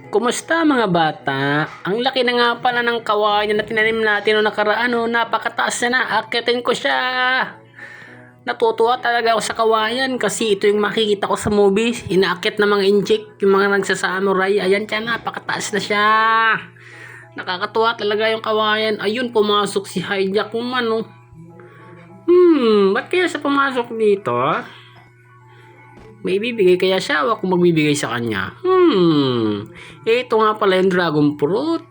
Kumusta mga bata? Ang laki na nga pala ng kawayan na tinanim natin noong nakaraan. Napakataas na. Akitin ko siya. Natutuwa talaga ako sa kawayan kasi ito yung makikita ko sa movies. Inaakit na mga injik, yung mga nagsasamurai. Ayan siya, napakataas na siya. Nakakatuwa talaga yung kawayan. Ayun, pumasok si Hijackman. Ba't kaya siya pumasok dito? May bibigay kaya siya o ako magbibigay sa kanya? Ito nga pala yung dragon fruit.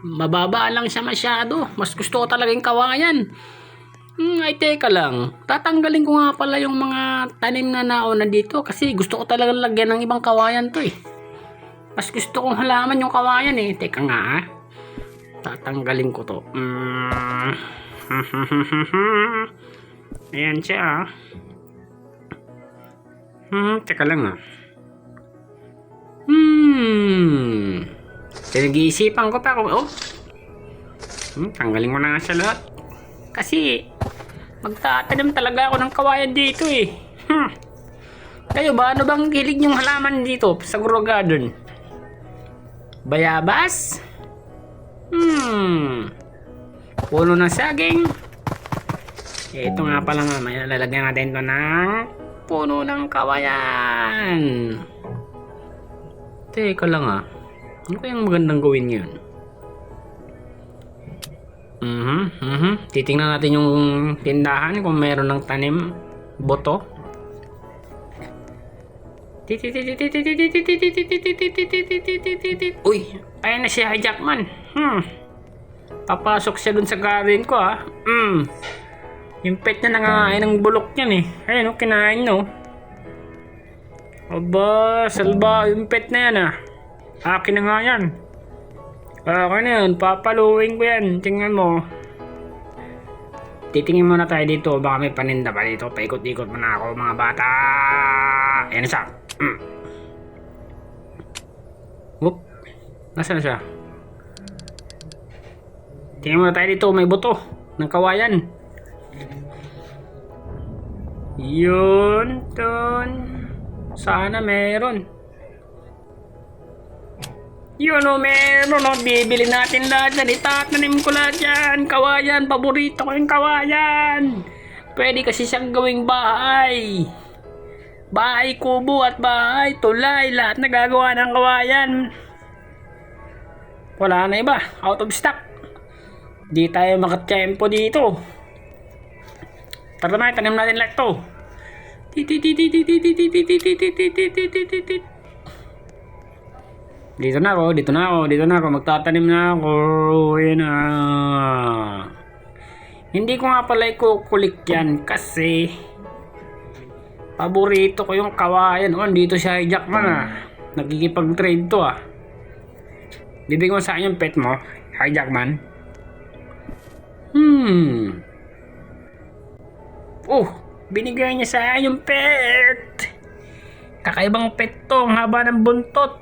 Mababa lang siya masyado. Mas gusto ko talaga yung kawayan. Ay teka lang. Tatanggalin ko nga pala yung mga tanim na nauna dito kasi gusto ko talaga lagyan ng ibang kawayan to eh. Mas gusto kong halaman yung kawayan eh. Teka nga. Tatanggalin ko to. Ayan siya. Teka lang Pinag-iisipan ko pa kung tanggalin ko na nga siya lahat. Kasi magtatanim talaga ako ng kawayan dito eh. Kayo ba? Ano bang hilig yung halaman dito sa Grow Garden? Bayabas? Puno ng saging? Ito nga pala mamaya lalagyan natin ito ng puno ng kawayan. Teka lang ano kayang magandang gawin ngayon? Titingnan natin yung tindahan kung meron ng tanim boto. Uy, ayan na si Hijackman. Papasok siya dun sa garden ko Yung pet niya nangangain ng bulok niyan eh. Ayun kinain no. Aba, salba yung pet na yan Akin na nga yan. Akin na yun, papaluin ko yan. Tingnan mo. Titingin muna tayo dito. Baka may paninda pa dito. Paikot-ikot muna ako mga bata. Ayan na siya. Nasaan na siya? Tingnan muna tayo dito. May buto ng kawayan. Yun, ton. Sana meron. Yun meron bibili natin lahat yan. Itatanim ko lahat yan. Kawayan, paborito ko yung kawayan. Pwede kasi siyang gawing bahay. Bahay kubo at bahay tulay. Lahat nagagawa ng kawayan. Wala na iba. Out of stock. Di tayo makatsyempo dito. Tara na, tanim natin lahat to. Dito na ako. Magtatanim na ako. Yan Hindi ko nga pala ikukulik yan kasi paborito ko yung kawayan. Dito si Hijackman Nagkikipag-trade to Bibigyan mo sa akin yung pet mo, Hijackman. Binigay niya sa akin yung pet. Kakaibang pet to, ang haba ng buntot.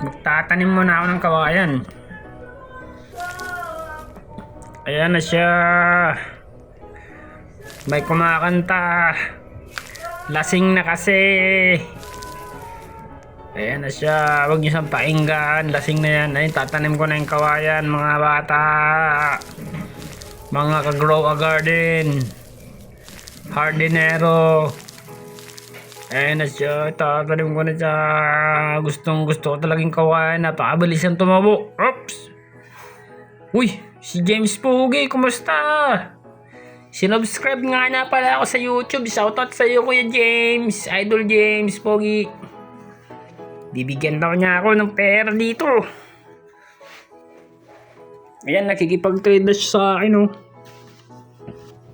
Magtatanim muna ako ng kawayan. Ayan na siya. May kumakanta. Lasing na kasi. Ayan na siya. Huwag niyo siyang painggan. Lasing na yan. Ayun, tatanim ko na yung kawayan mga bata. Mga ka-grow a garden. Hardinero. Ayan na siya. Tatanim ko na siya. Gustong gusto ko talagang kawayan. Napakabilis ang tumabo. Oops. Uy, si James Pogi. Kumusta? Sinubscribe nga na pala ako sa YouTube. Shoutout sa iyo Kuya James. Idol James Pogi. Bibigyan daw niya ako ng pera dito. Ayan, nakikipag-trade na siya sa akin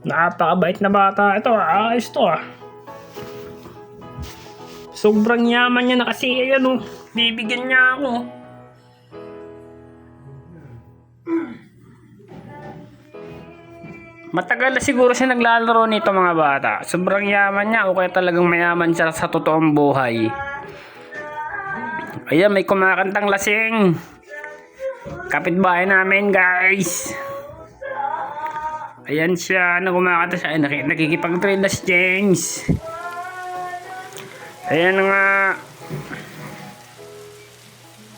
Napakabait na bata. Ito ayos to Sobrang yaman niya na kasi ayan bibigyan niya ako. Matagal na siguro siya naglalaro nito mga bata. Sobrang yaman niya o kaya talagang mayaman siya sa totoong buhay. Ayan, may kumakantang lasing. Kapitbahay namin guys. Ayan siya, kumakanta siya. Nakikipag-trade na si James. Ayan nga.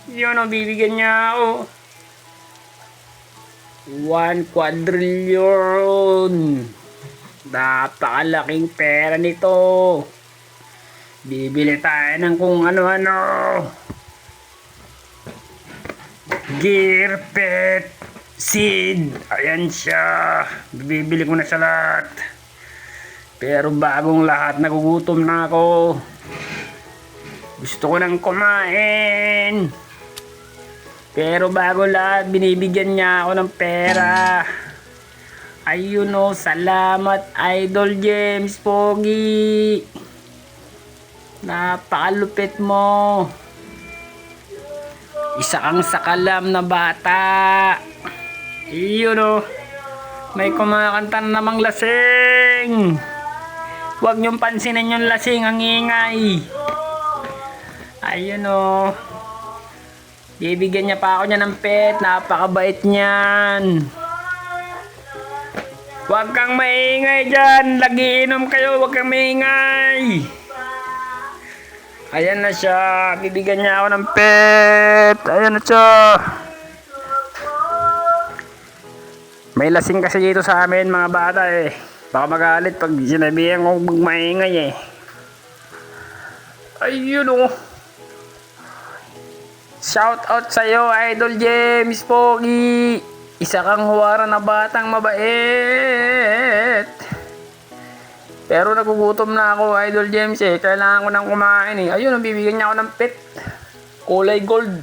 Yun ang bibigyan niya ako. 1 quadrillion. Napakalaking pera nito. Bibili tayo ng kung ano-ano. Gear pet seed. Ayan siya. Bibili ko na sa lahat. Pero bagong lahat, nagugutom na ako. Gusto ko nang kumain. Pero bago lahat, binibigyan niya ako ng pera. Ayun o, salamat Idol James Pogi. Napakalupit mo. Isa kang sakalam na bata. Ayun o, may kumakanta na namang lasing. Huwag niyong pansinin yung lasing, ang ingay. Ayun o. Bibigyan niya pa ako niya ng pet. Napakabait niyan. Huwag kang maingay dyan. Lagiinom kayo. Huwag kang maingay. Ayan na siya. Bibigyan niya ako ng pet. Ayan na siya. May lasing kasi dito sa amin mga bata eh. Baka magalit pag sinabihan ko magmaingay eh. Ayun o. Shout out sa'yo, Idol James Pogi. Isa kang huwara na batang mabait. Pero nagugutom na ako, Idol James eh. Kailangan ko nang kumain eh. Ayun, bibigyan niya ako ng pet. Kulay gold.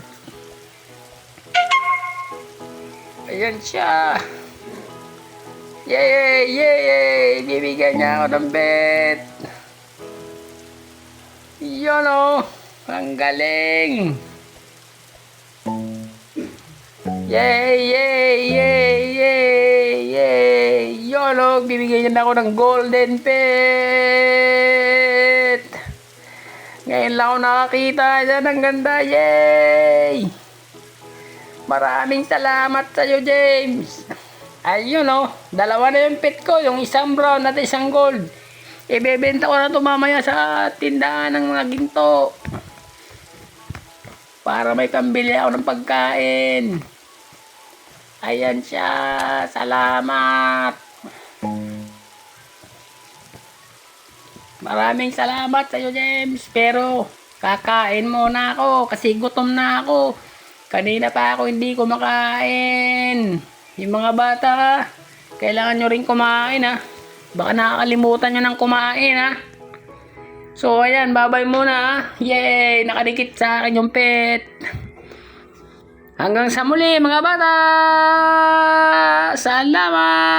Ayan siya. Yay! Yay! Bibigyan niya ako ng pet. Yun o. Ang galing. Yay! Yay! Yay! Yay! Yay! Yolo! Bibigyan niya ako ng golden pet! Ngayon lang ako nakakita dyan. Ang ganda! Yay! Maraming salamat sa iyo, James! Ayun o! Dalawa na yung pet ko. Yung isang brown at isang gold. Ibebenta ko na ito mamaya sa tindahan ng mga ginto. Para may pambili ako ng pagkain. Ayan siya. Salamat. Maraming salamat sa iyo, James. Pero kakain muna ako kasi gutom na ako. Kanina pa ako hindi kumakain. Yung mga bata, kailangan nyo rin kumain ha. Baka nakakalimutan nyo ng kumain ha. So ayan, bye-bye muna ha. Yay! Nakadikit sa akin yung pet. Hanggang sa muli mga bata! Salamat!